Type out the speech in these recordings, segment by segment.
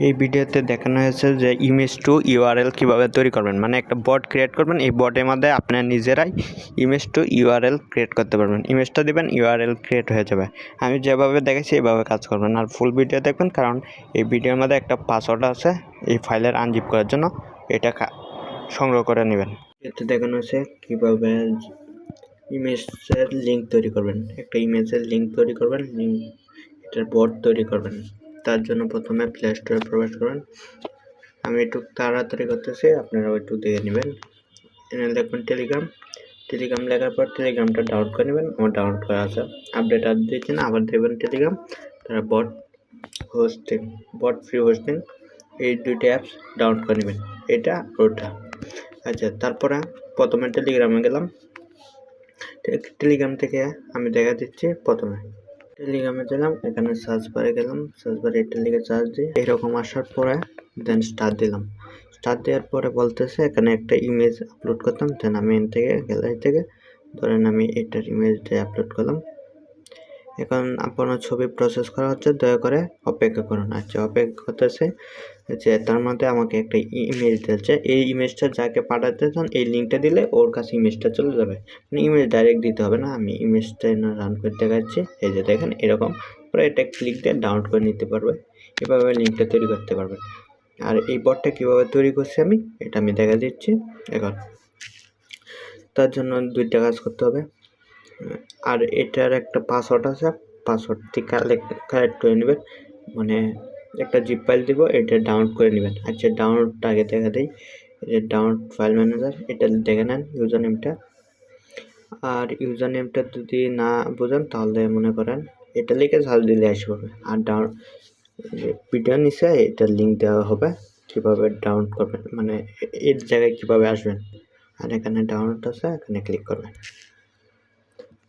এই ভিডিওতে দেখানো হয়েছে যে ইমেজ টু ইউআরএল কীভাবে তৈরি করবেন, মানে একটা বট ক্রিয়েট করবেন। এই বটের মধ্যে আপনার নিজেরাই ইমেজ টু ইউআরএল ক্রিয়েট করতে পারবেন। ইমেজটা দেবেন, ইউআরএল ক্রিয়েট হয়ে যাবে। আমি যেভাবে দেখেছি এইভাবে কাজ করবেন, আর ফুল ভিডিও দেখবেন, কারণ এই ভিডিওর মধ্যে একটা পাসওয়ার্ড আছে এই ফাইলের আনজিপ করার জন্য, এটা সংগ্রহ করে নেবেন। এতে দেখানো হয়েছে কীভাবে ইমেজের লিঙ্ক তৈরি করবেন। একটা ইমেজের লিঙ্ক তৈরি করবেন, এটার বট তৈরি করবেন। তার জন্য প্রথমে প্লে স্টোরে প্রবেশ করবেন। আমি একটু তাড়াতাড়ি করতেছি, আপনারা একটু দেখে নেবেন। এখানে দেখবেন টেলিগ্রাম লেখার পর টেলিগ্রামটা ডাউনলোড করে নেবেন। আমার ডাউনলোড করা আছে, আপডেট আর দিচ্ছেন, আবার দেবেন টেলিগ্রাম, তারা বট ফ্রি হোস্টিং, এই দুইটা অ্যাপস ডাউনলোড করে নেবেন, এটা ওটা। আচ্ছা, তারপরে প্রথমে টেলিগ্রামে গেলাম। টেলিগ্রাম থেকে আমি দেখা দিচ্ছি, প্রথমে টেলিগ্রামে গেলাম, এখানে সার্চ বারে গেলাম, সার্চ বারে এটা লিখে সার্চ দিই। এরকম আসার পরে দেন স্টার্ট দিলাম। স্টার্ট দেওয়ার পরে বলতেছে এখানে একটা ইমেজ আপলোড করতাম। দেন আমি এখান থেকে গ্যালারি থেকে ধরেন আমি এটার ইমেজটা আপলোড করলাম। এখন আপনার ছবি প্রসেস করা হচ্ছে, দয়া করে অপেক্ষা করুন। আচ্ছা, অপেক্ষা করতেছে যে তার মধ্যে আমাকে একটা ইমেজ দিচ্ছে। এই ইমেজটা যাকে পাঠাতে চান এই লিঙ্কটা দিলে ওর কাছে ইমেজটা চলে যাবে, মানে ইমেজ ডাইরেক্ট দিতে হবে না। আমি ইমেজটা রান করে দেখাচ্ছি। এই যে দেখেন এরকম, পরে এটা ক্লিক দিয়ে ডাউনলোড করে নিতে পারবে। এভাবে লিঙ্কটা তৈরি করতে পারবেন। আর এই বটটা কীভাবে তৈরি করছি আমি, এটা আমি দেখা দিচ্ছি। এখন তার জন্য দুইটা কাজ করতে হবে। আর এটার একটা পাসওয়ার্ড আছে, পাসওয়ার্ডটি কালেক্ট করে নেবেন, মানে একটা জিপ ফাইল দিব, এটা ডাউনলোড করে নেবেন। আচ্ছা, ডাউনলোডটা আগে দেখা দিই। যে ডাউনলোড ফাইল ম্যানেজার, এটা দেখে নেন ইউজার নেমটা। আর ইউজার নেমটা যদি না বোঝেন তাহলে মনে করেন এটা লিখে সার্চ দিলে আসবে। আর ভিডিও নিচে এটার লিঙ্ক দেওয়া হবে কীভাবে ডাউনলোড করবেন, মানে এর জায়গায় কীভাবে আসবেন। আর এখানে ডাউনলোড আছে, এখানে ক্লিক করবেন।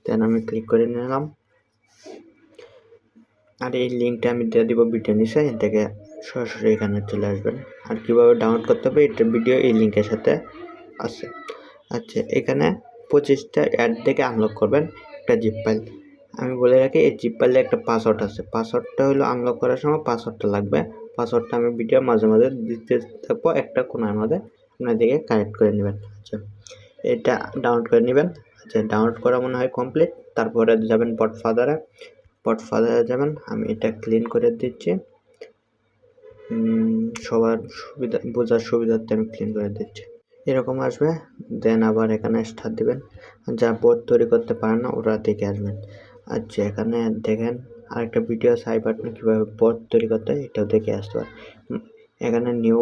দেন আমি ক্লিক করে নিলাম। আর এই লিঙ্কটা আমি দিয়ে দিব ভিডিও নিচে, এর থেকে সরাসরি এখানে চলে আসবেন। আর কীভাবে ডাউনলোড করতে হবে এটার ভিডিও এই লিঙ্কের সাথে আছে। আচ্ছা, এখানে 25টা অ্যাড থেকে আনলক করবেন একটা জিপ ফাইল। আমি বলে রাখি, এই জিপ ফাইলে একটা পাসওয়ার্ড আছে। পাসওয়ার্ডটা হলো আনলক করার সময় পাসওয়ার্ডটা লাগবে। পাসওয়ার্ডটা আমি ভিডিও মাঝে মাঝে দিতে থাকবো, একটা কোনার মধ্যে আপনার দিকে কানেক্ট করে নেবেন। আচ্ছা, এটা ডাউনলোড করে নেবেন। আচ্ছা, ডাউনলোড করা মনে হয় কমপ্লিট। তারপরে যাবেন বট ফাদারে যাবেন। আমি এটা ক্লিন করে দিচ্ছি, সবার সুবিধা বোঝার সুবিধার্থে আমি ক্লিন করে দিচ্ছি। এরকম আসবে। দেন আবার এখানে স্টার্ট দেবেন। যা বট তৈরি করতে পারেন না ওরা দেখে আসবেন। আচ্ছা, এখানে দেখেন আরেকটা ভিডিও আছে আই বাটন কীভাবে বট তৈরি করতে হয়, এটাও দেখে আসতে পারে। এখানে নিউ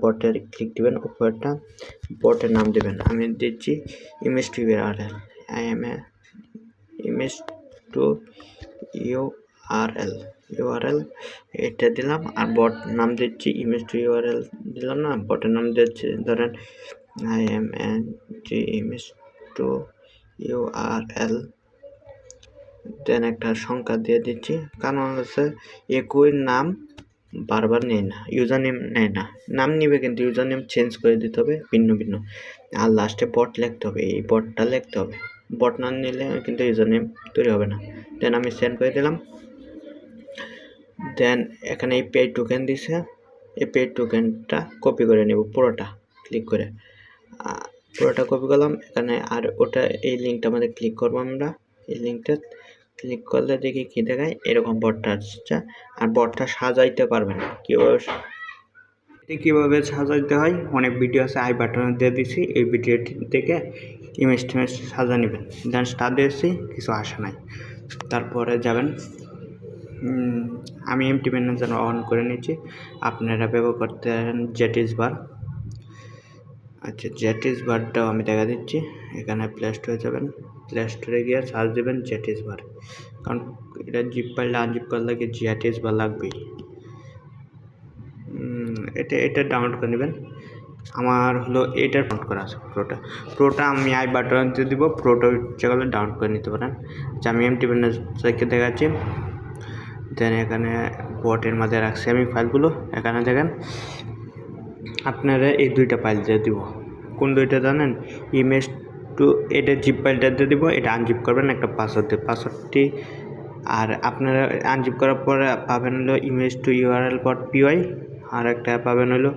বটের ক্লিক দিবেন, উপরটা বটের নাম দেবেন। আমি দিচ্ছি image to URL, image to URL এটা দিলাম। আর বট নাম দিচ্ছি ইমেজ টু ইউআরএল দিলাম না, বটের নাম দিচ্ছি ধরেন ইমেজ টু ইউআরএল। দেন একটা সংখ্যা দিয়ে দিচ্ছি, কারণ হচ্ছে একই নাম বারবার নেয় না, ইউজার নেম নেয় না। নাম নিবে কিন্তু ইউজার নেম চেঞ্জ করে দিতে হবে ভিন্ন ভিন্ন। আর লাস্টে বট লিখতে হবে, এই বটটা লিখতে হবে। বট না নিলে কিন্তু ইউজার নেম তৈরি হবে না। দেন আমি সেন্ড করে দিলাম। দেন এখানে এই পে টোকেন দিছে, এই পে টোকেনটা কপি করে নেব পুরোটা, ক্লিক করে পুরোটা কপি করলাম এখানে। আর ওটা এই লিঙ্কটা আমাদের ক্লিক করবো আমরা। এই লিঙ্কটা ক্লিক করলে দেখি কী দেখায়, এরকম বটটা আসছে। আর বটটা সাজাইতে পারবেন কীভাবে সাজাইতে হয়, অনেক ভিডিও আছে, আই বাটনে দিয়ে দিছি, এই ভিডিওটি দেখে ইমেজ টিমেজ সাজা নেবেন। দেন স্টার্ট দিয়েছি, কিছু আসে নাই। তারপরে যাবেন, আমি এমটি ম্যানেজার অন করে নিচ্ছি, আপনারা ব্যবহার করতে জেটিস বার। আচ্ছা, জেটিস বারটাও আমি দেখা দিচ্ছি। এখানে প্লে স্টোরে যাবেন, প্লে স্টোরে গিয়ে সার্চ দেবেন জেটিস বার, কারণ এটা জিপ ফাইলটা আনজিপ করলে কি জেটিস বার লাগবেই। এটা ডাউনলোড করে নেবেন। আমার হলো এটার ডাউনলোড করা আছে প্রোটা আমি আই বাটন দিয়ে দিব, প্রোটা ইচ্ছা করলে ডাউনলোড করে নিতে পারেন। আচ্ছা, আমি এমটি ম্যানেজারকে দেখাচ্ছি। দেন এখানে বটের মধ্যে রাখছি আমি ফাইলগুলো। এখানে দেখেন আপনারা এই দুইটা ফাইল দিয়ে দিব। কোন দুইটা জানেন? ইমেজ টু, এটা জিপ ফাইলটা দিয়ে দিব, এটা আনজিপ করবেন একটা পাসওয়ার্ড দিয়ে, পাসওয়ার্ডটি। আর আপনারা আনজিপ করার পরে পাবেন হলো image to URL dot PY, আর একটা পাবেন হলো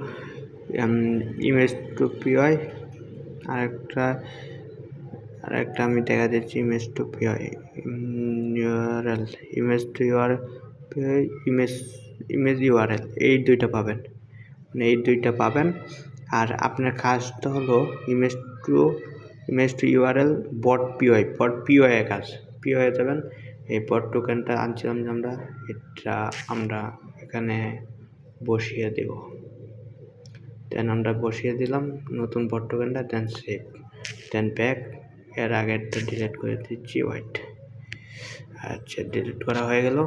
ইমেজ টু পিওয়াই। আরেকটা আমি দেখা দিচ্ছি image to PY URL, image to PY, image URL, এই দুইটা পাবেন, মানে এই দুইটা পাবেন। আর আপনার কাজটা হলো image to URL bot PY কাজ। পিওয়াই যাবেন, এই বট টোকেনটা আনছিলাম যে আমরা, এটা আমরা এখানে বসিয়ে দেব। দেন আমরা বসিয়ে দিলাম নতুন বট টোকেনটা, দেন সেভ, দেন ব্যাক। এর আগেরটা ডিলিট করে দিচ্ছি, ওয়াইট। আচ্ছা, ডিলিট করা হয়ে গেল।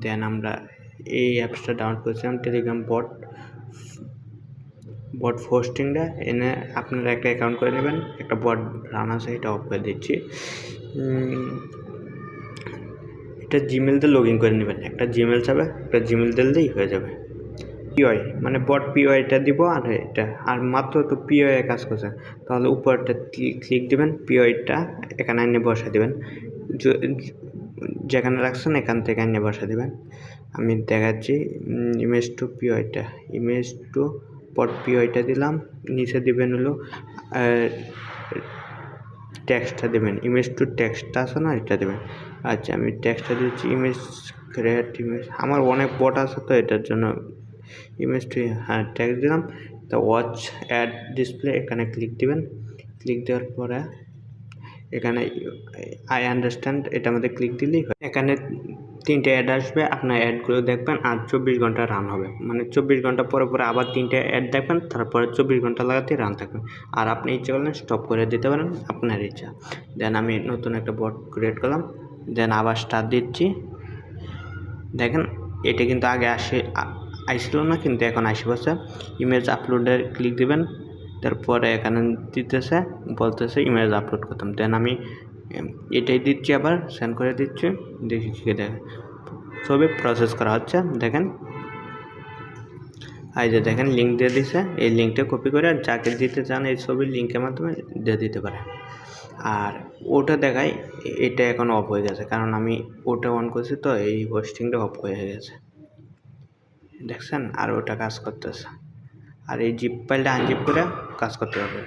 দেন আমরা এই অ্যাপসটা ডাউনলোড করেছিলাম, টেলিগ্রাম বট হোস্টিংটা এনে আপনারা একটা অ্যাকাউন্ট করে নেবেন। একটা বট রান আছে, এটা অফ করে দিচ্ছি। এটা জিমেল দিয়ে লগ ইন করে নেবেন। একটা জিমেল যাবে, একটা জিমেল দিলেই হয়ে যাবে। পিওয়াই মানে বট পিওয়াইটা দিব, আর এটা আর মাত্র তো পিওয়াই কাজ করছে, তাহলে উপরটা ক্লিক দিবেন, পিওয়াইটা এখানে এনে বসা দিবেন, যেখানে রাখছেন এখান থেকে এনে বসা দিবেন। আমি দেখাচ্ছি ইমেজ টু পিওয়াইটা, ইমেজ টু বট পিওয়াইটা দিলাম। নিচে দিবেন হলো টেক্সটটা দেবেন, ইমেজ টু টেক্সটটা আছে না, এটা দেবেন। আচ্ছা, আমি টেক্সটটা দিচ্ছি ইমেজ ক্রিয়েট ইমেজ। আমার অনেক বট আছে তো এটার জন্য ইমেজ টু, হ্যাঁ, টেক্সট দিলাম। তো ওয়াচ অ্যাড ডিসপ্লে, এখানে ক্লিক দিবেন। ক্লিক দেওয়ার পরে এখানে আই আন্ডারস্ট্যান্ড, এটার মধ্যে ক্লিক দিলেই হয়। এখানে 3টে অ্যাড আসবে, আপনার অ্যাডগুলো দেখবেন, আর 24 ঘন্টা রান হবে। মানে 24 ঘন্টা পরে আবার 3টে অ্যাড দেখবেন, তারপরে 24 ঘন্টা লাগাতে রান থাকবে। আর আপনি ইচ্ছা করলে স্টপ করে দিতে পারেন, আপনার ইচ্ছা। দেন আমি নতুন একটা বট ক্রিয়েট করলাম, দেন আবার স্টার্ট দিচ্ছি। দেখেন এটা কিন্তু আগে আইছিল না, কিন্তু এখন আসে বলছে। ইমেজ আপলোডের ক্লিক দিবেন, তারপরে এখানে দিতেছে, বলতেছে ইমেজ আপলোড করতাম। দেন আমি এটাই দিচ্ছি, আবার সেন্ড করে দিচ্ছি। দেখি কি দেখেন, ছবি প্রসেস করা হচ্ছে। দেখেন এই যে দেখেন লিঙ্ক দিয়ে দিছে, এই লিঙ্কটা কপি করে যাকে দিতে চান এই ছবির লিঙ্কের মাধ্যমে দিয়ে দিতে পারে। আর ওটা দেখায় এটা এখন অফ হয়ে গেছে, কারণ আমি ওটা অন করছি, তো এই হোস্টিংটা অফ হয়ে গেছে, দেখছেন। আর ওটা কাজ করতেছে, আর এই জিপ ফাইলটা আনজিপ করে কাজ করতে হবে।